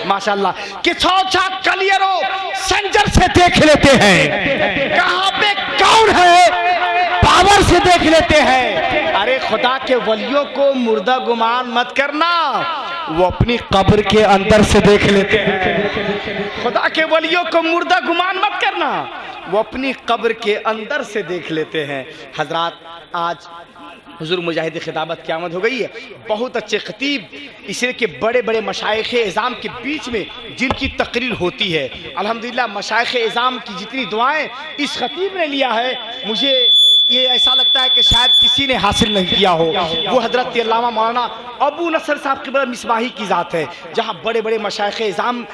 माशाल्लाह कि छौछा कलियरो संजर से देख लेते हैं, कहां पे कौन है पावर से देख लेते हैं। अरे खुदा के वलियों को मुर्दा गुमान मत करना, वो अपनी कब्र के अंदर से देख लेते हैं। खुदा के वलियों को मुर्दा गुमान मत करना, वो अपनी कब्र के अंदर से देख लेते हैं। हजरात, आज हुजूर मुजाहिद खिताबत क़यामत हो गई है। बहुत अच्छे खतीब, इसलिए कि बड़े बड़े मशाइख इज़ाम के बीच में जिनकी तकरीर होती है, अल्हम्दुलिल्लाह मशाइख इज़ाम की जितनी दुआएं इस खतीब ने लिया है, मुझे ये ऐसा लगता है कि शायद किसी ने हासिल नहीं किया हो। वो हजरत अल्लामा मौलाना अबू नसर साहब की बड़ा मिसबाही की ज़ात है, जहाँ बड़े बड़े मशाइख इज़ाम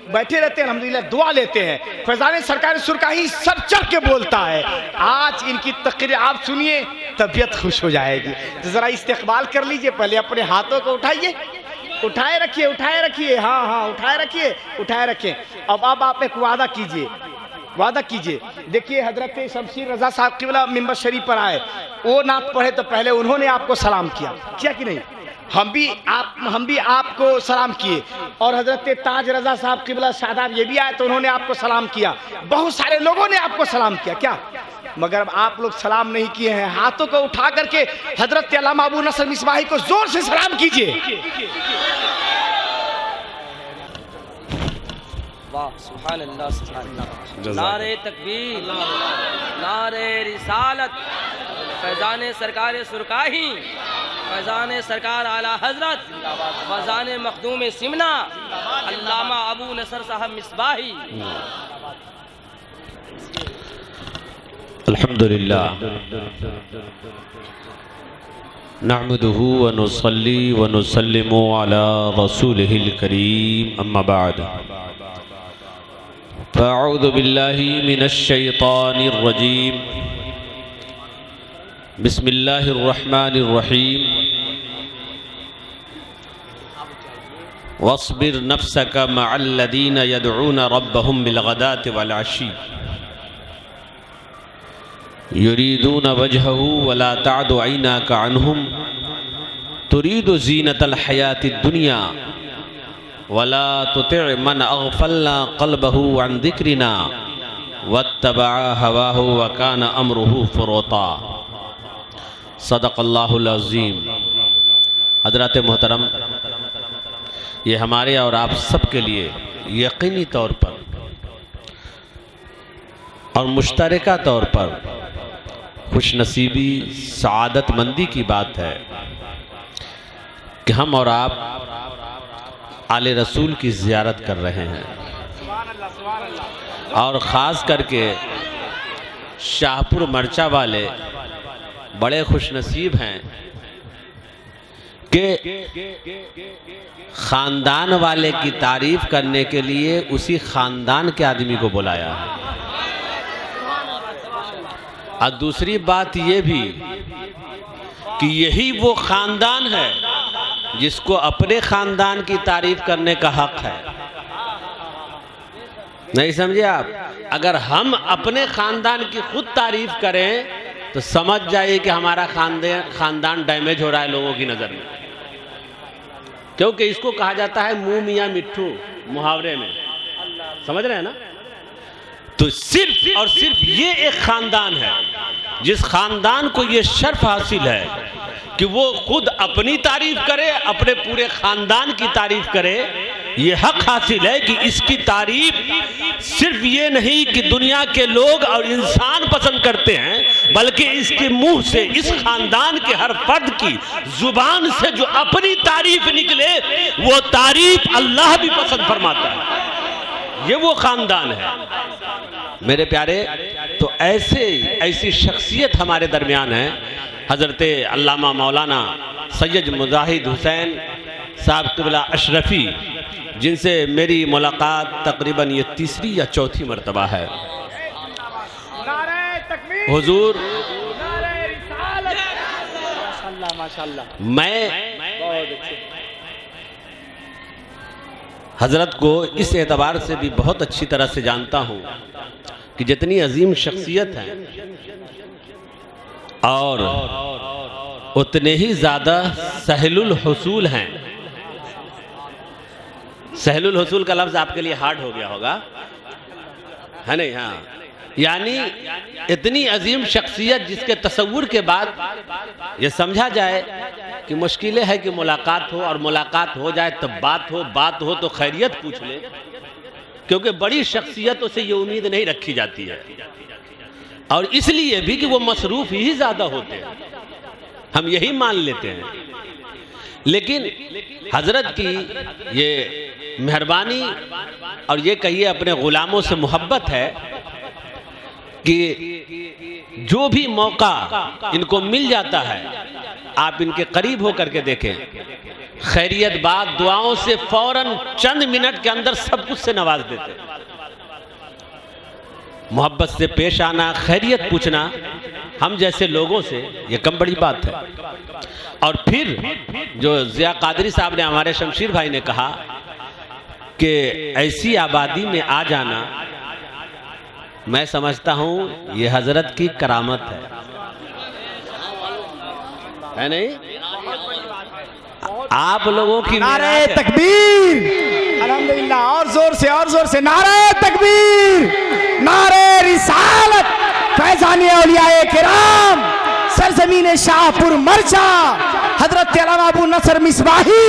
बैठे रहते हैं, अल्हम्दुलिल्लाह दुआ लेते हैं। फैज़ान सरकार सुरकाही सर चढ़ के बोलता है। आज इनकी तकरीर आप सुनिए, तबीयत खुश हो जाएगी। तो ज़रा इस्तेक़बाल कर लीजिए, पहले अपने हाथों को उठाइए, उठाए रखिए, उठाए रखिए, हाँ हाँ उठाए रखिए, उठाए रखिए। अब आप एक वादा कीजिए, वादा कीजिए। देखिए हजरत शमशीर रजा साहब क़िबला मिंबर शरीफ पर आए, वो नात पढ़े तो पहले उन्होंने आपको सलाम किया कि नहीं? हम भी आपको सलाम किए। और हजरत ताज रजा साहब क़िबला शादाब ये भी आए तो उन्होंने आपको सलाम किया। बहुत सारे लोगों ने आपको सलाम किया क्या? मगर अब आप लोग सलाम नहीं किए हैं। हाथों को उठा करके हजरत अल्लामा अबू नसर मिसबाही को जोर से सलाम कीजिए। वाह, सुभान अल्लाह, सुभान अल्लाह। नारे तकबीर, नारे रिसालत, फैज़ान सरकार सुरकाही, फैज़ान सरकार आला हजरत, फैज़ान मखदूम सिमना, अल्लामा अबू नसर साहब मिसबाही। अल्हम्दुलिल्लाह नहमदुहु व नुसल्ली व नुसल्लिमु अला रसूलिहिल करीम, अम्मा बाद। फ़अऊज़ु बिल्लाहि मिनश शैतानिर रजीम, बिस्मिल्लाहिर रहमानिर रहीम। वस्बिर नफ्सका मअल्लज़ीना यदऊना रब्बहुम बिलग़दाति वल अशी युरीदून वजहहु वला तअदु ऐनाका अन्हुम तुरीदु ज़ीनतल हयातिद दुनिया वला तुति' मन अग़फ़लना क़ल्बहु अन ज़िक्रिना वत्तबअ हवाहु व कान अम्रुहु फ़ुरूता। सदक़ल्लाहुल अज़ीम। हज़रात मोहतरम, ये हमारे और आप सब के लिए यकीनी तौर पर और मुश्तरका तौर पर खुशनसीबी, सआदतमंदी की बात है कि हम और आप आले रसूल की ज़ियारत कर रहे हैं। और ख़ास करके शाहपुर मरचा वाले बड़े खुशनसीब हैं कि ख़ानदान वाले की तारीफ़ करने के लिए उसी ख़ानदान के आदमी को बुलाया है। और दूसरी बात ये भी कि यही वो ख़ानदान है जिसको अपने ख़ानदान की तारीफ़ करने का हक़ है। नहीं समझे आप? अगर हम अपने ख़ानदान की खुद तारीफ़ करें तो समझ जाइए कि हमारा ख़ानदान डैमेज हो रहा है लोगों की नज़र में, क्योंकि इसको कहा जाता है मुँह मियाँ मिट्ठू, मुहावरे में। समझ रहे हैं ना? तो सिर्फ और सिर्फ ये एक ख़ानदान है जिस ख़ानदान को ये शर्फ हासिल है कि वो खुद अपनी तारीफ़ करे, अपने पूरे ख़ानदान की तारीफ़ करे। ये हक़ हासिल है कि इसकी तारीफ़ सिर्फ ये नहीं कि दुनिया के लोग और इंसान पसंद करते हैं, बल्कि इसके मुंह से, इस ख़ानदान के हर फर्द की ज़ुबान से जो अपनी तारीफ़ निकले वो तारीफ़ अल्लाह भी पसंद फरमाता है। ये वो ख़ानदान है मेरे प्यारे। तो ऐसी शख्सियत हमारे दरमियान है हज़रत अल्लामा मौलाना सैयद मुजाहिद हुसैन साहब क़िबला अशरफ़ी, जिनसे मेरी मुलाकात तकरीबन ये तीसरी या चौथी मरतबा है। हुजूर, मैं हज़रत को इस एतबार से भी बहुत अच्छी तरह से जानता हूँ कि जितनी अजीम शख्सियत है और उतने ही ज़्यादा सहलुल हुसूल हैं। सहलुल हुसूल का लफ्ज़ आपके लिए हार्ड हो गया होगा, है नहीं? हाँ, यानी इतनी अजीम शख्सियत जिसके तसव्वुर के बाद ये समझा जाए कि मुश्किलें है कि मुलाकात हो, और मुलाकात हो जाए तब बात हो तो खैरियत पूछ ले, क्योंकि बड़ी शख्सियतों से ये उम्मीद नहीं रखी जाती है, और इसलिए भी कि वो मसरूफ ही ज़्यादा होते हैं, हम यही मान लेते हैं। लेकिन हजरत की ये मेहरबानी और ये कहिए अपने गुलामों से मोहब्बत है कि जो भी मौका इनको मिल जाता है आप इनके करीब होकर के देखें, खैरियत बात दुआओं से फौरन चंद मिनट के अंदर सब कुछ से नवाज देते। मोहब्बत से पेश आना, खैरियत पूछना हम जैसे लोगों से ये कम बड़ी बात है। और फिर जो ज़िया कादरी साहब ने, हमारे शमशीर भाई ने कहा कि ऐसी आबादी में आ जाना, मैं समझता हूं ये हजरत की करामत है नहीं? आप लोगों की नारे तकबीर, अल्हम्दुलिल्लाह, और जोर से नारे तकबीर, नारे रिसालत, फैजानी औलियाए किराम, सरजमीन शाहपुर मरचा, हजरत अल्लामा अबू नसर मिसबाही।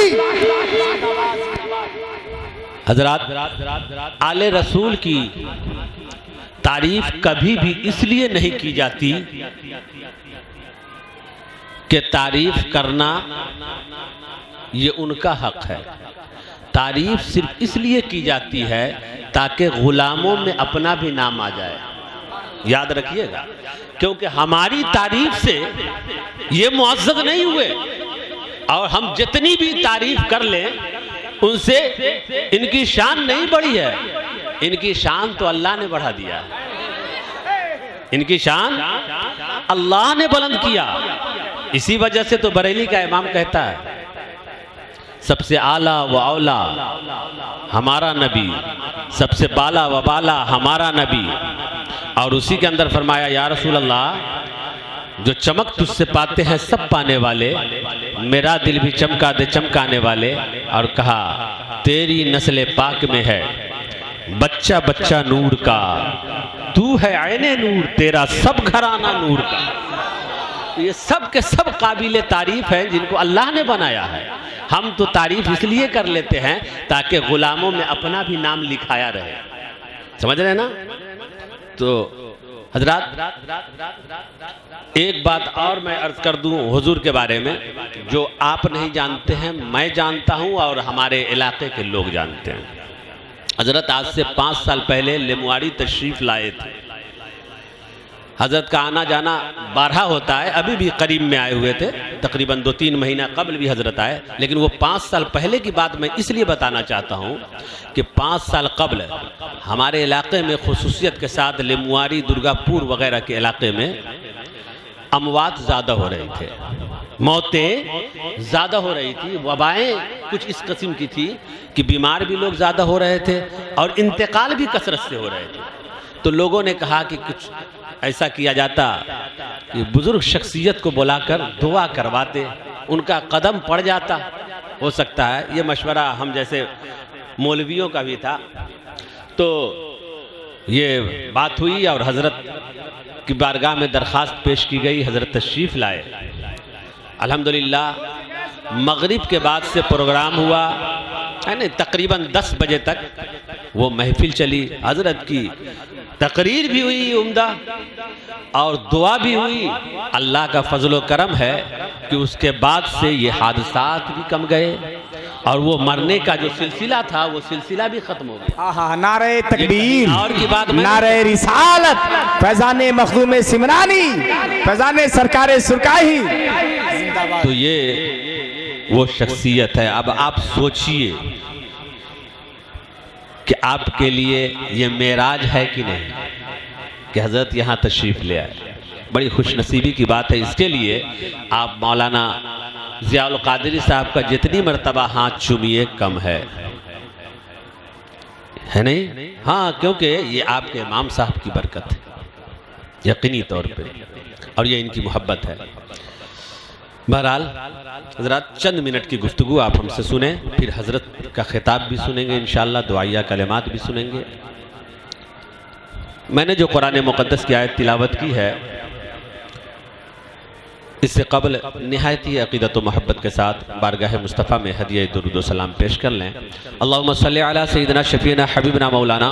हजरत आले रसूल की तारीफ कभी भी इसलिए नहीं की जाती कि तारीफ करना ये उनका हक है, तारीफ सिर्फ इसलिए की जाती है ताकि गुलामों में अपना भी नाम आ जाए। याद रखिएगा, क्योंकि हमारी तारीफ से ये मुअज़्ज़ज़ नहीं हुए, और हम जितनी भी तारीफ कर लें उनसे इनकी शान नहीं बढ़ी है, इनकी शान तो अल्लाह ने बढ़ा दिया, इनकी शान अल्लाह ने बुलंद किया। इसी वजह से तो बरेली का इमाम कहता है सबसे आला व औला हमारा नबी, सबसे बाला व बाला हमारा नबी। और उसी के अंदर फरमाया, या रसूल अल्लाह, जो चमक तुझसे पाते हैं सब पाने वाले, मेरा दिल भी चमका दे चमकाने वाले। और कहा, तेरी नस्ल पाक में है बच्चा बच्चा नूर का, तू है आईने नूर, तेरा सब घराना नूर का। ये सब के सब काबिल तारीफ हैं जिनको अल्लाह ने बनाया है। हम तो तारीफ इसलिए कर लेते हैं ताकि गुलामों में अपना भी नाम लिखाया रहे। समझ रहे हैं ना? तो हजरात, एक बात और मैं अर्ज कर दूं हुजूर के बारे में, जो आप नहीं जानते हैं मैं जानता हूं और हमारे इलाके के लोग जानते हैं। हजरत आज से 5 साल पहले लिमुआड़ी तशरीफ लाए थे। हजरत का आना जाना 12 होता है, अभी भी करीब में आए हुए थे, तकरीबन 2-3 महीना कबल भी हजरत आए। लेकिन वो 5 साल पहले की बात मैं इसलिए बताना चाहता हूँ कि 5 साल कबल हमारे इलाके में, खुसूसियत के साथ लिमुआड़ी, दुर्गापुर वगैरह के इलाके में अमवात ज़्यादा हो रही थे, मौतें ज़्यादा हो रही थी, वबाएं कुछ इस किस्म की थी कि बीमार भी लोग ज़्यादा हो रहे थे और इंतकाल भी कसरत से हो रहे थे। तो लोगों ने कहा कि कुछ ऐसा किया जाता कि बुजुर्ग शख्सियत को बुलाकर दुआ करवाते, उनका कदम पड़ जाता। हो सकता है ये मशवरा हम जैसे मौलवियों का भी था। तो ये बात हुई और हजरत की बारगाह में दरख्वास्त पेश की गई, हजरत तशरीफ़ लाए। अल्हम्दुलिल्लाह मगरिब के बाद से प्रोग्राम हुआ है ना, तकरीबन 10 बजे तक वो महफिल चली। हजरत की तकरीर भी हुई उम्दा और दुआ भी हुई। अल्लाह का फजलो करम है कि उसके बाद से ये हादसात भी कम गए और वो मरने का जो सिलसिला था वो सिलसिला भी खत्म हो गया। नारे तकबीर, और की बात, नारे रिसालत, फैजाने मखदूम सिमरानी, फैजाने सरकारे सुरकाही। तो ये वो शख्सियत है। अब आप सोचिए कि आपके लिए ये मेराज है कि नहीं कि हजरत यहाँ तशरीफ ले आए। बड़ी खुशनसीबी की बात है। इसके लिए आप मौलाना ज़ियाउल कादरी साहब का जितनी मर्तबा हाथ चूमिए कम है नहीं? हाँ, क्योंकि ये आपके इमाम साहब की बरकत है यकीनी तौर पे, और ये इनकी मोहब्बत है। बहरहाल हजरत चंद मिनट की गुफ्तगू आप हमसे सुने, फिर हजरत का खिताब भी सुनेंगे इंशाअल्लाह, दुआया कलिमात भी सुनेंगे। मैंने जो कुरान मुक़द्दस की आयत तिलावत की है, इससे कबल निहायत ही अक़ीदत व मोहब्बत के साथ बारगाह मुस्तफ़ा में हदिया दुरूद व सलाम पेश कर लें। अल्लाहुम्मा सल्लि अला सय्यिदिना शफ़ीना हबीबना मौलाना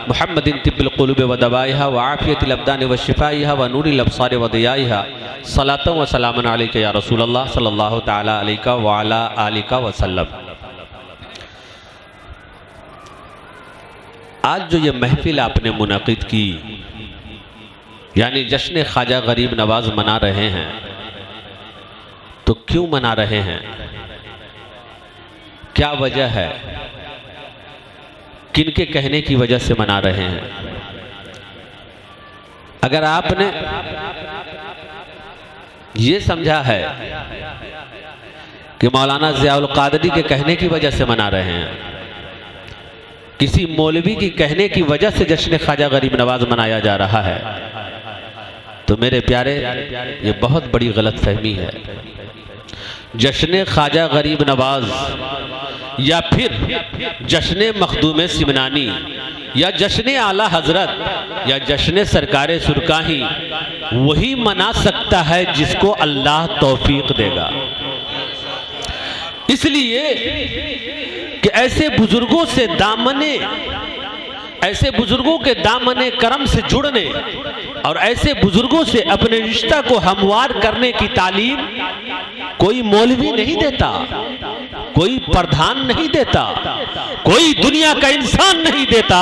मुहम्मदिन तिब्बिल क़ुलूब व दवाइहा व आफ़ियतिल अब्दान व शिफ़ाइहा व नूरिल अब्सार व दियाइहा सलातन व सलामन अलैका या रसूलल्लाह सल्लल्लाहु तआला अलैका व अला आलिका व सल्लम। आज जो ये महफिल आपने मुनक़िद की, यानी जश्न ख्वाजा गरीब नवाज मना रहे हैं, तो क्यों मना रहे हैं, क्या वजह है, किनके कहने की वजह से मना रहे हैं? अगर आपने ये समझा है कि मौलाना ज़ियाउल क़ादरी के कहने की वजह से मना रहे हैं, किसी मौलवी की कहने की वजह से जश्न ख्वाजा गरीब नवाज मनाया जा रहा है, तो मेरे प्यारे ये बहुत बड़ी गलत फहमी है। जश्न ख्वाजा गरीब नवाज या फिर जश्न मखदूम सिमनानी या जश्न आला हजरत या जश्न सरकार सुरकाही वही मना सकता है जिसको अल्लाह तौफीक देगा। इसलिए कि ऐसे बुजुर्गों से ऐसे बुजुर्गों के दामने करम से जुड़ने और ऐसे बुजुर्गों से अपने रिश्ता को हमवार करने की तालीम कोई मौलवी नहीं देता, कोई प्रधान नहीं देता, कोई दुनिया का इंसान नहीं देता,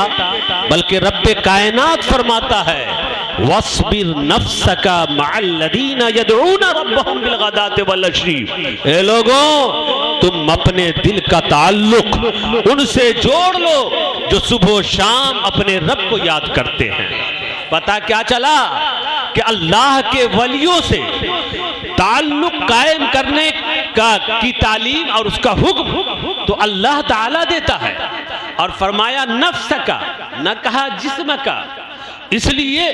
बल्कि रब्बे कायनात फरमाता है वस्बिर नफ्सका मअल्लदीना यदऊना रब्बहुम बिलगदाति वल्अशी। ए लोगों, तुम अपने दिल का ताल्लुक उनसे जोड़ लो जो सुबह शाम अपने रब को याद करते हैं। पता क्या चला कि अल्लाह के वलियों से ताल्लुक कायम करने की तालीम और उसका हुक्म तो अल्लाह ताला देता है, और फरमाया नफ्स का, न कहा जिस्म का, इसलिए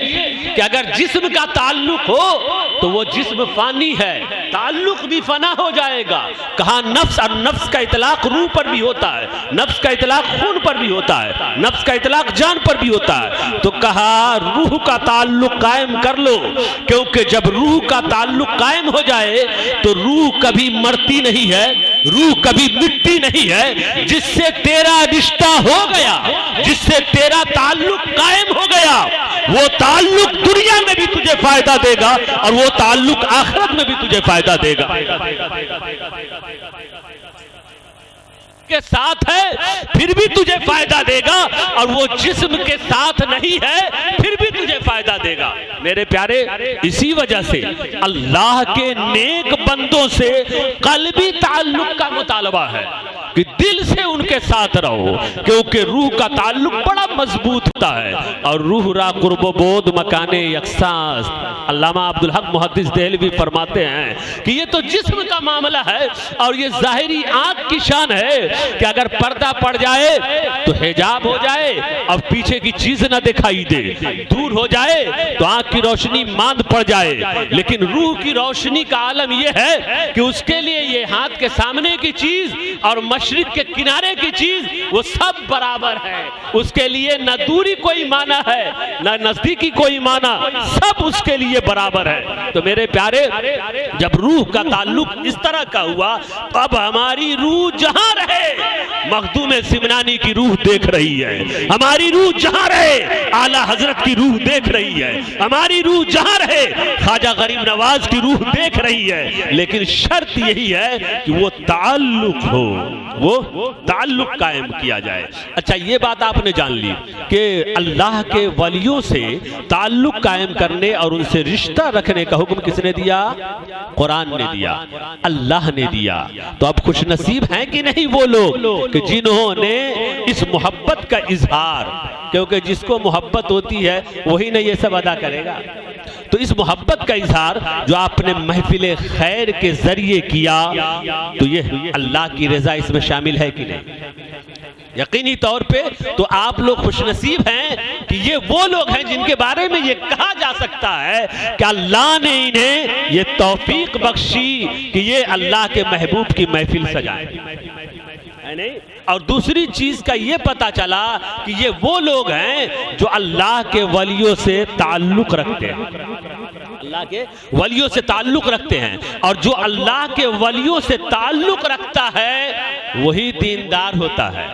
कि अगर जिस्म का ताल्लुक हो तो वो जिस्म फानी है, ताल्लुक भी फना हो जाएगा। कहा नफ्स, और नफ्स का इतलाक रूह पर भी होता है, नफ्स का इतलाक खून पर भी होता है, नफ्स का इतलाक जान पर भी होता है। तो कहा रूह का ताल्लुक कायम कर लो, क्योंकि जब रूह का ताल्लुक कायम हो जाए तो रूह कभी मरती नहीं है, रूह कभी मिटती नहीं है। जिससे तेरा रिश्ता हो गया, जिससे तेरा ताल्लुक कायम हो गया, वो ताल्लुक दुनिया में भी तुझे फायदा देगा और वो ताल्लुक आखिरत में भी तुझे फायदा देगा। के साथ है फिर भी तुझे फायदा देगा, और वो जिस्म के साथ नहीं है फिर भी तुझे फायदा देगा। मेरे प्यारे, इसी वजह से अल्लाह के नेक बंदों से कल्बी ताल्लुक का मुतालबा है कि दिल से उनके साथ रहो, क्योंकि रूह का ताल्लुक बड़ा मजबूत होता है। और रूह रा कुर्बो बोध मकाने यकसास, अल्लामा अब्दुल हक मुहद्दिस देहलवी फरमाते हैं कि ये तो जिस्म का मामला है, और ये जाहिरी आंख की शान है कि अगर पर्दा पड़ जाए तो हिजाब हो जाए और पीछे की चीज ना दिखाई दे, दूर हो जाए तो आंख की रोशनी मांद पड़ जाए। लेकिन रूह की रोशनी का आलम यह है कि उसके लिए ये हाथ के सामने की चीज और मशरिक के किनारे की चीज वो सब बराबर है, उसके लिए न दूरी कोई माना है न नजदीकी कोई माना, सब उसके लिए बराबर है। तो मेरे प्यारे, जब रूह का ताल्लुक इस तरह का हुआ तो अब हमारी रूह जहां रहे, मखदूम सिमनानी की रूह देख रही है, हमारी रूह जहां रहे आला हजरत की रूह देख रही है, हमारी रूह जहां रहे ख्वाजा गरीब नवाज की रूह देख रही है। लेकिन शर्त यही है कि वो ताल्लुक हो, वो ताल्लुक कायम किया जाए। अच्छा, ये बात आपने जान ली कि अल्लाह के वलियों से ताल्लुक कायम करने और उनसे रिश्ता रखने का हुक्म किसने दिया? कुरान ने दिया, अल्लाह ने दिया। तो अब खुश नसीब हैं कि नहीं वो लोग कि जिन्होंने इस मोहब्बत का इजहार, क्योंकि जिसको मोहब्बत होती है वही ना ये सब अदा करेगा। तो इस मोहब्बत का इजहार जो आपने महफिल खैर के जरिए किया, तो ये अल्लाह की रजा इसमें शामिल है कि नहीं? यकीनी तौर पे तो आप लोग खुशनसीब हैं कि ये वो लोग हैं जिनके बारे में ये कहा जा सकता है कि अल्लाह ने इन्हें ये तौफीक बख्शी कि ये अल्लाह के महबूब की महफिल सजाए, है नहीं। और दूसरी चीज का ये पता चला कि ये वो लोग हैं जो अल्लाह के वलियों से ताल्लुक रखते हैं, अल्लाह के वलियों से ताल्लुक रखते हैं। और जो अल्लाह के वलियों से ताल्लुक रखता है वही दीनदार होता है,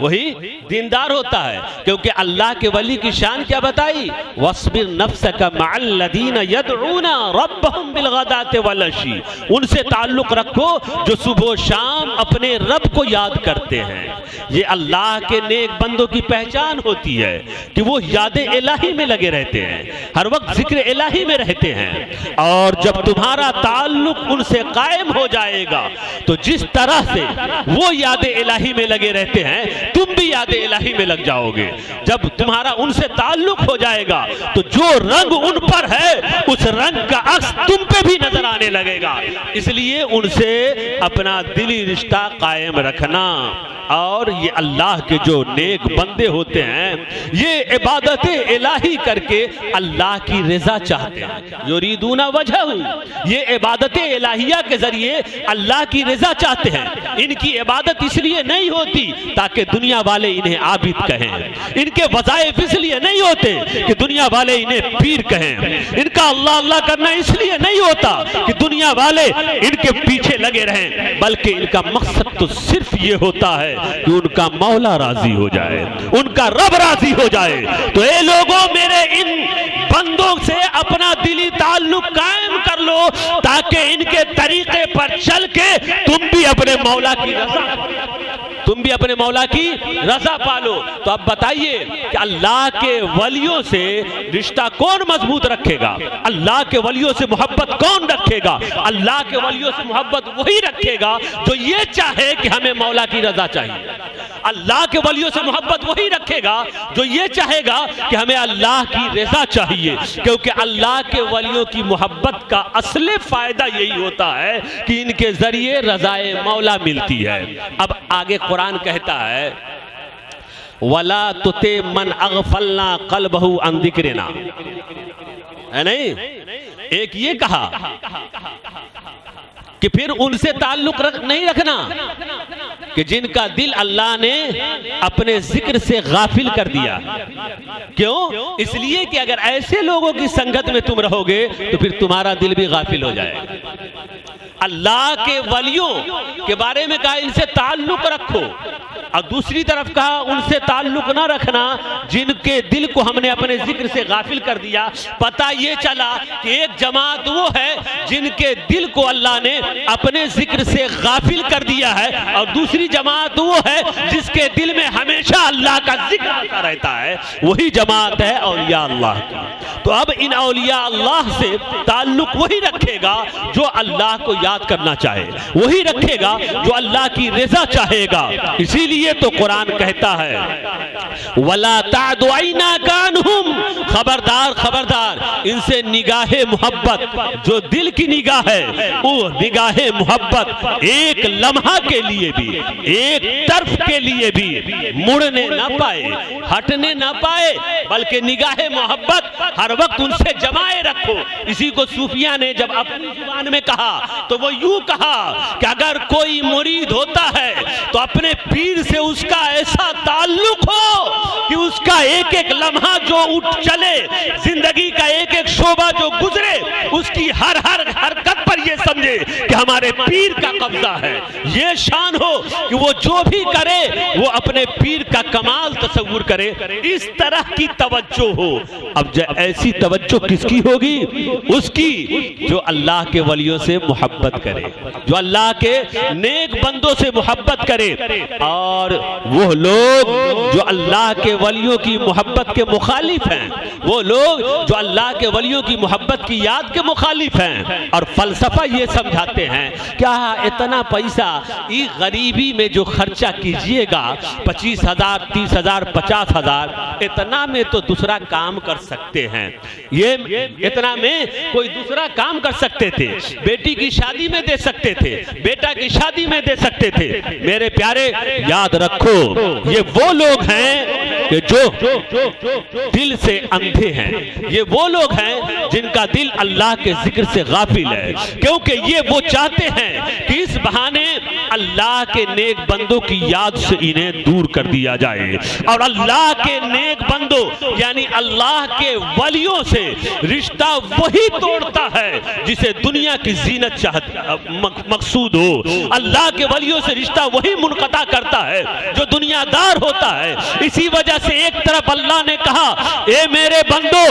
वही दीनदार होता है। क्योंकि अल्लाह के वली की शान क्या बताई, वस्बिर नफ्सका मअल्लज़ीना यदऊना रब्बहुम बिलगदाति वलअशी, उनसे ताल्लुक रखो जो सुबह शाम अपने रब को याद करते हैं। ये अल्लाह के नेक बंदों की पहचान होती है कि वो याद इलाही में लगे रहते हैं, हर वक्त जिक्र इलाही में रहते हैं। और जब तुम्हारा ताल्लुक उनसे कायम हो जाएगा तो जिस तरह से वो याद इलाही में लगे रहते हैं तुम भी याद इलाही में लग जाओगे। जब तुम्हारा उनसे ताल्लुक हो जाएगा तो जो रंग उन पर है उस रंग का अक्स तुम पे भी नजर आने लगेगा। इसलिए उनसे अपना दिली रिश्ता कायम रखना। और ये अल्लाह के जो नेक बंदे होते हैं ये इबादत इलाही करके अल्लाह की रजा चाहते हैं, युरीदूना वजहहू, ये इबादत इलाहिया के जरिए अल्लाह की रजा चाहते हैं। इनकी इबादत इसलिए नहीं होती ताकि दुनिया वाले इन्हें आबिद कहें, इनके वज़ाइफ इसलिए नहीं होते कि दुनिया वाले इन्हें पीर कहें, इनका अल्लाह अल्लाह करना इसलिए नहीं होता कि दुनिया वाले इनके पीछे लगे रहें, बल्कि इनका मकसद तो सिर्फ ये होता है कि उनका मौला राजी हो जाए, उनका रब राजी हो जाए। तो ये लोगों मेरे इन बंदों से अपना दिली ताल्लुक कायम कर लो ताकि इनके तरीके पर चल के तुम भी अपने मौला की रजा पालो। तो अब बताइए कि अल्लाह के वलियों से रिश्ता कौन मजबूत रखेगा, अल्लाह के वलियों से मोहब्बत कौन रखेगा? अल्लाह के वलियों से मोहब्बत वही रखेगा जो ये चाहे कि हमें मौला की रजा चाहिए। अल्लाह के वलियों से मोहब्बत वही रखेगा जो ये चाहेगा कि हमें अल्लाह की रजा चाहिए, क्योंकि अल्लाह के वलियों की मोहब्बत का असली फायदा यही होता है कि इनके जरिए रजाए मौला मिलती है। अब आगे कुरान कहता है वला तुते मन अगफलना कल्बहु अन जिक्रिना, है नहीं। एक ये कहा कि फिर उनसे ताल्लुक नहीं रखना कि जिनका दिल अल्लाह ने अपने जिक्र से गाफिल कर दिया। क्यों? इसलिए कि अगर ऐसे लोगों की संगत में तुम रहोगे तो फिर तुम्हारा दिल भी गाफिल हो जाएगा। अल्लाह के वलियों के बारे में कहा इनसे ताल्लुक रखो, और दूसरी तरफ कहा उनसे ताल्लुक ना रखना जिनके दिल को हमने अपने जिक्र से गाफिल कर दिया। पता ये चला कि एक जमात वो है जिनके दिल को अल्लाह ने अपने जिक्र से गाफिल कर दिया है, और दूसरी जमात वो है जिसके दिल में हमेशा अल्लाह का जिक्र आता रहता है, वही जमात है औलिया अल्लाह की। तो अब इन औलिया अल्लाह से ताल्लुक वही रखेगा जो अल्लाह को याद करना चाहे, वही रखेगा जो अल्लाह की रजा चाहेगा। इसीलिए तो कुरान कहता है वला तादुइना कानहुम, खबरदार खबरदार इनसे निगाहे मोहब्बत, जो दिल की निगाह है वो निगाहे मोहब्बत एक लम्हा के लिए भी, एक तरफ के लिए भी मुड़ने ना पाए, हटने ना पाए, बल्कि निगाहे मोहब्बत हर वक्त उनसे जमाए रखो। इसी को सूफिया ने जब अपनी जुबान में कहा तो वो यूं कहा कि अगर कोई मुरीद होता है तो अपने पीर से उसका ऐसा ताल्लुक हो कि उसका एक एक लम्हा जो उठ चले, जिंदगी का एक एक शोबा जो गुजरे, उसकी हर हर हरकत पर ये समझे कि हमारे पीर का कब्जा है। ये शान हो कि वो जो भी करे वो अपने पीर का कमाल तस्वुर करे, इस तरह की तवज्जो हो। अब ऐसी तवज्जो किसकी होगी? उसकी जो अल्लाह के वलियों से मोहब्बत करे, जो अल्लाह के नेक बंदों से मोहब्बत करे। और वो लोग जो अल्लाह के वलियों की मोहब्बत के मुखालिफ हैं, वो लोग जो अल्लाह के वलियों की मोहब्बत की याद के मुखालिफ हैं और फलसफा ये समझाते हैं क्या इतना पैसा ये गरीबी में जो खर्चा कीजिएगा 25,000, 30,000, 50,000, इतना में तो दूसरा काम कर सकते हैं। ये इतना में कोई दूसरा काम कर सकते थे, बेटी की शादी में दे सकते थे, बेटा की शादी में दे सकते थे। मेरे प्यारे याद रखो, ये वो लोग हैं कि जो दिल से अंधे हैं, ये वो लोग हैं जिनका दिल अल्लाह के जिक्र से गाफिल है, क्योंकि ये वो चाहते हैं कि इस बहाने अल्लाह के नेक बंदों की याद से इन्हें दूर कर दिया जाए और अल्लाह के नेक बंदों यानी अल्लाह के वलियों से रिश्ता वही तोड़ता है जिसे दुनिया की जीनत मकसूद हो। अल्लाह के वलियों से रिश्ता वही मुनक़ता करता है जो दुनियादार होता है। इसी वजह से एक तरफ अल्लाह ने कहा, ए मेरे बंदो,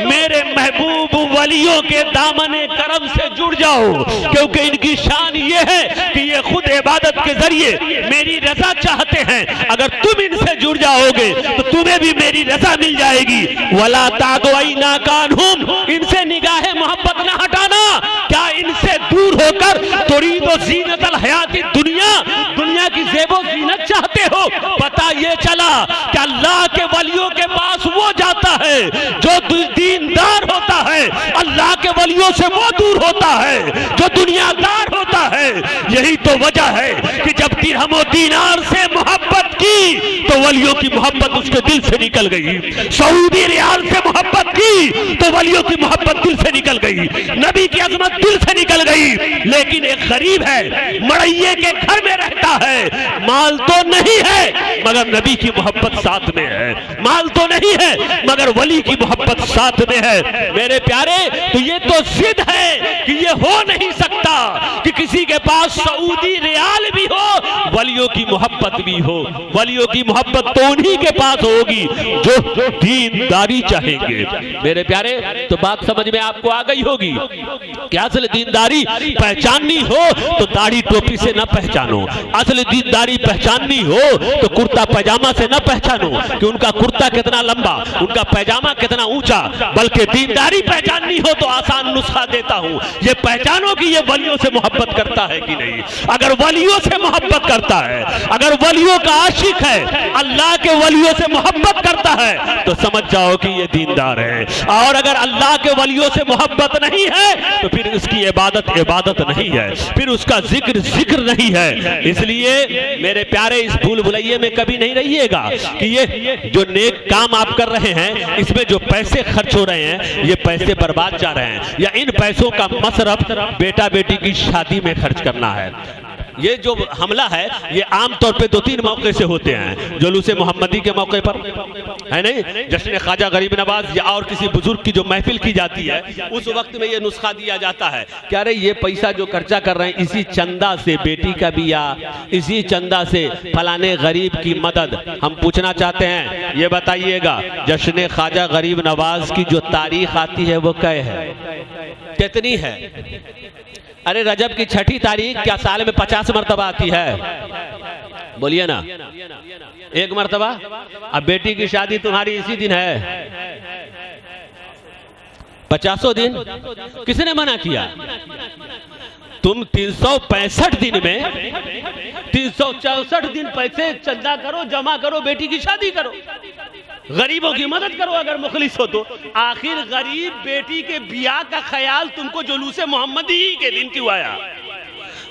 मेरे महबूब वलियों के दामने करम से जुड़ जाओ, क्योंकि इनकी शान ये है कि ये खुद इबादत के जरिए मेरी रजा चाहते हैं। अगर तुम इनसे जुड़ जाओगे तो तुम्हें भी मेरी रजा मिल जाएगी। वला तागवैना कानहुम, इनसे निगाहे मोहब्बत ना हटाना। क्या इनसे दूर होकर तुरीदो ज़ीनतल हयाती दुनिया की ज़ेबो ज़ीनत चाहते हो? पता ये चला कि अल्लाह के वलियों के पास वो जाता है जो दीनदार होता है, अल्लाह के वलियों से वो दूर होता है जो दुनियादार होता है। यही तो वजह है कि जब दिरहम और दीनार से मोहब्बत की तो वलियों की मोहब्बत उसके दिल से निकल गई, सऊदी रियाल से मोहब्बत की तो वलियों की मोहब्बत दिल से निकल गई, नबी की अजमत दिल से निकल गई। लेकिन एक गरीब है, मड़ैये के घर में रहता है, माल तो नहीं है मगर नबी की मोहब्बत साथ में है, माल तो नहीं है मगर वली की मोहब्बत साथ में है। मेरे प्यारे, तो ये तो जिद है कि ये हो नहीं सकता कि किसी के पास सऊदी रियाल भी हो, वलियों की मोहब्बत भी हो। वलियों की मोहब्बत तो उन्हीं के पास होगी जो दीनदारी चाहेंगे। मेरे प्यारे, तो बात समझ में आपको आ गई होगी कि असल दीनदारी पहचाननी हो तो दाढ़ी टोपी से न पहचानो, असल दीनदारी पहचाननी हो तो कुर्ता पैजामा से न पहचानो कि उनका कुर्ता कितना लंबा, उनका पैजामा कितना ऊंचा, बल्कि दीनदारी पहचाननी हो तो आसान नुस्खा देता हूं, ये पहचानो कि ये वलियों से मोहब्बत करता है कि नहीं। अगर वलियों से मोहब्बत करता है, अगर वलियों का आशिक है, अल्लाह के वलियों से मोहब्बत करता है तो समझ जाओ कि ये दीनदार है। और अगर अल्लाह के वलियों से मोहब्बत नहीं है तो फिर उसकी इबादत नहीं है, फिर उसका जिक्र नहीं है। इसलिए मेरे प्यारे, इस भूल भुलैये में कभी नहीं रहिएगा कि ये जो नेक काम आप कर रहे हैं, इसमें जो पैसे खर्च हो रहे हैं, ये पैसे बर्बाद जा रहे हैं, या इन पैसों का मसरफ बेटा बेटी की शादी में खर्च करना है। ये जो हमला है ये आम तौर पे 2-3 मौके से होते हैं। जुलूसे मोहम्मदी के मौके पर है नहीं, जश्न ख्वाजा गरीब नवाज या और किसी बुजुर्ग की जो महफिल की जाती है, उस वक्त में ये नुस्खा दिया जाता है कि अरे ये पैसा जो खर्चा कर रहे हैं, इसी चंदा से बेटी का बियाह, इसी चंदा से फलाने गरीब की मदद। हम पूछना चाहते हैं, ये बताइएगा जश्न ख्वाजा गरीब नवाज की जो तारीख आती है वो क्या है, कितनी है? अरे रजब की 6ठी तारीख क्या साल में 50 मरतबा आती है? बोलिए ना, 1 मरतबा। अब बेटी की शादी तुम्हारी इसी दिन है, 50 दिन। किसने मना किया? तुम 365 दिन में 364 दिन पैसे चंदा करो, जमा करो, बेटी की शादी करो, गरीबों की मदद करो अगर मुखलिस हो तो। आखिर गरीब बेटी के बियाह का ख्याल तुमको जुलूसे मोहम्मदी के दिन क्यों आया?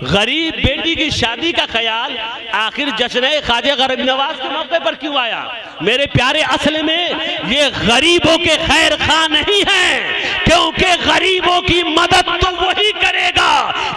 गरीब बेटी की शादी का ख्याल आखिर जश्न ख्वाजा गरीब नवाज के मौके पर क्यों आया? मेरे प्यारे, असल में ये गरीबों के खैर खा नहीं है, क्योंकि गरीबों की मदद तो वही करेगा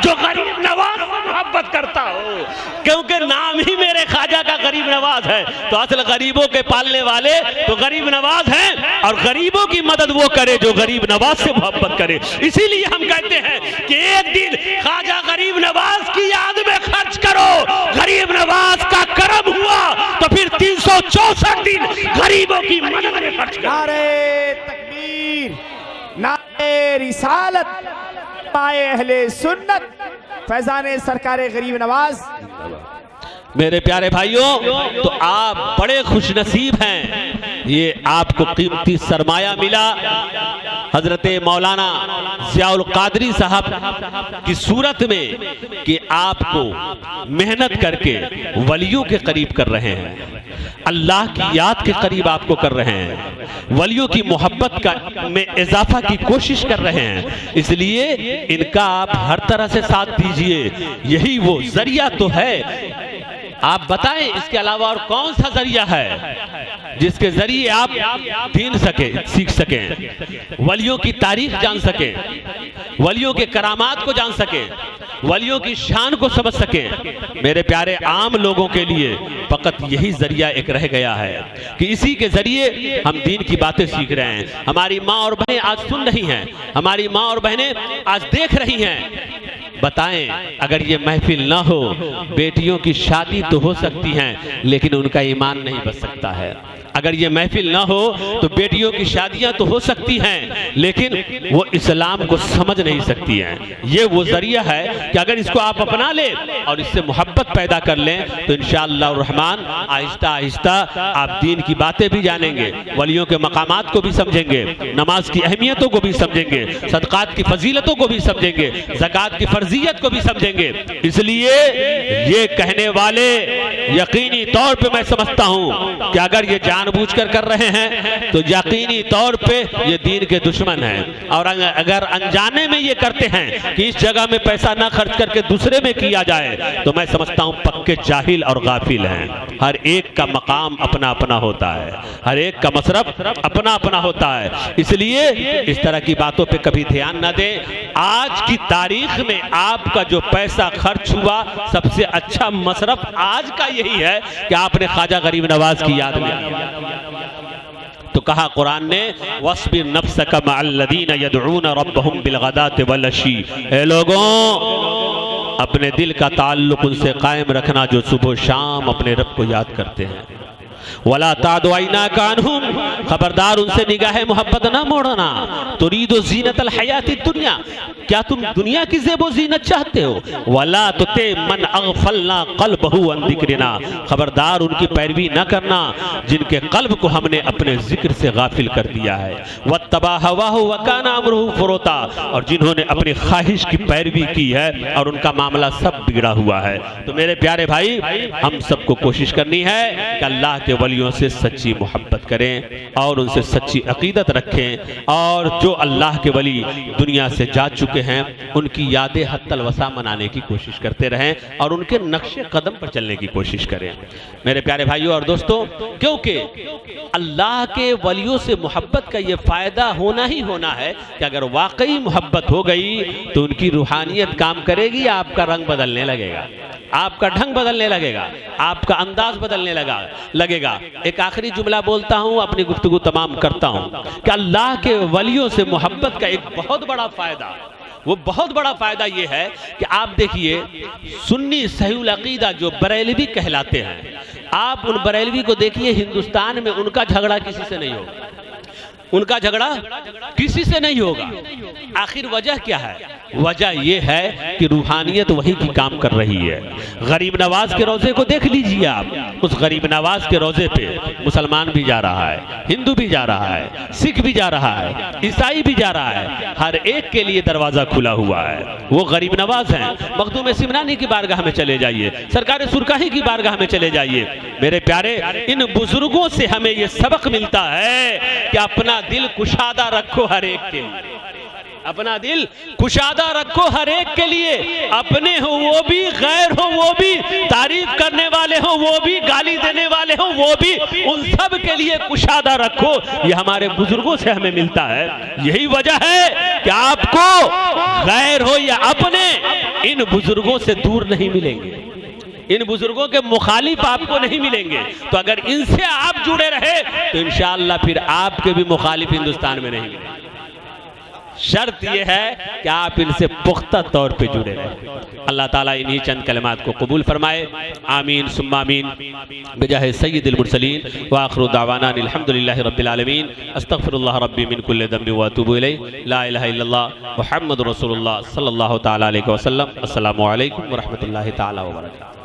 जो गरीब नवाज से मोहब्बत करता हो, क्योंकि नाम ही मेरे ख्वाजा का गरीब नवाज है। तो असल गरीबों के पालने वाले तो गरीब नवाज हैं, और गरीबों की मदद वो करे जो गरीब नवाज से मोहब्बत करे। इसीलिए हम कहते हैं कि एक दिन ख्वाजा गरीब नवाज की याद में खर्च करो, गरीब नवाज का करम हुआ तो फिर 364 दिन गरीबों की मदद में खर्च करो। नारे तकबीर, नारे रिसालत, पाए अहले सुन्नत, फैजाने सरकारे गरीब नवाज। मेरे प्यारे भाइयों, तो आप बड़े खुशनसीब हैं, ये आपको कीमती सरमाया मिला हजरत मौलाना ज़ियाउल कादरी साहब की सूरत में कि आपको मेहनत करके वलियों के करीब कर रहे हैं, अल्लाह की याद के करीब आपको कर रहे हैं, वलियों की मोहब्बत का में इजाफा की कोशिश कर रहे हैं। इसलिए इनका आप हर तरह से साथ दीजिए, यही वो जरिया तो है। आप बताएं इसके अलावा और कौन सा जरिया है जिसके जरिए आप दीन सीख सकें, वलियों की तारीख जान सकें, वलियों के करामात को जान सकें, वलियों की शान को समझ सकें। मेरे प्यारे आम लोगों के लिए फकत यही जरिया एक रह गया है कि इसी के जरिए हम दीन की बातें सीख रहे हैं। हमारी माँ और बहनें आज सुन रही हैं, हमारी माँ और बहनें आज देख रही हैं। बताएं, अगर ये महफिल ना हो, बेटियों की शादी तो हो सकती है लेकिन उनका ईमान नहीं बच सकता है। अगर ये महफिल ना हो तो बेटियों की शादियां तो हो सकती हैं लेकिन वो इस्लाम को समझ नहीं सकती हैं। ये वो जरिया है कि अगर इसको आप अपना लें और इससे मोहब्बत पैदा कर लें तो इंशाअल्लाह रहमान आहिस्ता आहिस्ता आप दीन की बातें भी जानेंगे, वलियों के मकामात को भी समझेंगे, नमाज की अहमियतों को भी समझेंगे, सदकात की फजीलतों को भी समझेंगे, ज़कात की फर्जियत को भी समझेंगे। इसलिए ये कहने वाले यकीनी तौर पे मैं समझता हूं कि अगर ये जानबूझकर कर रहे हैं तो यकीनी तौर पे ये दीन के दुश्मन हैं, और अगर अनजाने में ये करते हैं कि इस जगह में पैसा ना खर्च करके दूसरे में किया जाए तो मैं समझता हूं पक्के जाहिल और गाफिल हैं। हर एक का मकाम अपना अपना होता है, हर एक का मसरफ अपना अपना होता है। इसलिए इस तरह की बातों पे कभी ध्यान ना दें। आज की तारीख में आपका जो पैसा खर्च हुआ सबसे अच्छा मसरफ आज का यही है कि आपने ख्वाजा गरीब नवाज की याद में तो कहा कुरान ने वस्बिर नफ्सक मअल्लज़ीना यदऊना रब्बहुम बिलगदाति वलअशी। ए लोगों, अपने दिल का ताल्लुक उनसे कायम रखना जो सुबह शाम अपने रब को याद करते हैं। वला तादवाइना कानहुम, खबरदार उनसे निगाह मोहब्बत ना मोड़ना। तुरीदु ज़ीनतल हयाती दुनिया, क्या तुम दुनिया की ज़ेबो ज़ीनत चाहते हो? वला तुते मन अग़फलना क़ल्बहु अन ज़िक्रिना, खबरदार उनकी पैरवी न करना जिनके कल्ब को हमने अपने जिक्र से गाफिल कर दिया है। वत्तबा हवाहु व काना अमरुहु फ़ुरुता, और जिन्होंने अपनी ख्वाहिश की पैरवी की है और उनका मामला सब बिगड़ा हुआ है। तो मेरे प्यारे भाई, हम सबको कोशिश करनी है कि अल्लाह के वलियों से सच्ची मोहब्बत करें और उनसे सच्ची अकीदत रखें, और जो अल्लाह के वली दुनिया से जा चुके हैं उनकी यादें हत्तल वसा मनाने की कोशिश करते रहें और उनके नक्शे कदम पर चलने की कोशिश करें। मेरे प्यारे भाइयों और दोस्तों, क्योंकि अल्लाह के वलियों से मोहब्बत का ये फ़ायदा होना ही होना है कि अगर वाकई मोहब्बत हो गई तो उनकी रूहानियत काम करेगी, आपका रंग बदलने लगेगा, आपका ढंग बदलने लगेगा, आपका अंदाज बदलने लगेगा। एक आखिरी जुमला बोलता हूं, अपनी गुफ्तगू तमाम करता हूं कि अल्लाह के वलियों से मोहब्बत का एक बहुत बड़ा फायदा, वो बहुत बड़ा फायदा ये है कि आप देखिए सुन्नी सहीउल अकीदा जो बरेलवी कहलाते हैं, आप उन बरेलवी को देखिए, हिंदुस्तान में उनका झगड़ा किसी से नहीं होगा, उनका झगड़ा किसी से नहीं होगा। आखिर वजह क्या है? वजह यह है कि रूहानियत वही की काम कर रही है। गरीब नवाज के रोजे को देख लीजिए आप, उस गरीब नवाज के रोजे पे मुसलमान भी जा रहा है, हिंदू भी जा रहा है, सिख भी जा रहा है, ईसाई भी जा रहा है, हर एक के लिए दरवाजा खुला हुआ है। वो गरीब नवाज हैं। मखदूम सिमरानी की बारगाह में चले जाइए, सरकार सुरकाही की बारगाह में चले जाइए। मेरे प्यारे, इन बुजुर्गों से हमें ये सबक मिलता है कि अपना दिल कुशादा रखो हर एक के लिए, अपना दिल कुशादा रखो हर एक के लिए, अपने हो वो भी, गैर हो वो भी, तारीफ करने वाले हो वो भी, गाली देने वाले हो वो भी, उन सब के लिए कुशादा रखो। ये हमारे बुजुर्गों से हमें मिलता है। यही वजह है कि आपको गैर हो या अपने, इन बुजुर्गों से दूर नहीं मिलेंगे, इन बुजुर्गों के मुखालिफ आपको नहीं मिलेंगे। तो अगर इनसे आप जुड़े रहे तो इंशाअल्लाह फिर आपके भी मुखालिफ हिंदुस्तान में नहीं मिलेंगे। शर्त यह है कि आप इनसे पुख्ता तौर पे जुड़े रहें। अल्लाह ताला इन्हीं चंद कलमात को कबूल फरमाए। आमीन सुम्मा आमीन बिजाह सय्यिदिल मुरसलीन व आखिरु दावाना अल्हम्दुलिल्लाहि रब्बिल आलमीन। अस्तगफिरुल्लाह रब्बी मिन कुल्लि ज़ंबि व अतूबु इलैहि। ला इलाहा इल्लल्लाह मुहम्मदुर रसूलुल्लाह सल्लल्लाहु तआला अलैहि वसल्लम। अस्सलामु अलैकुम व रहमतुल्लाहि तआला व बरकातहू।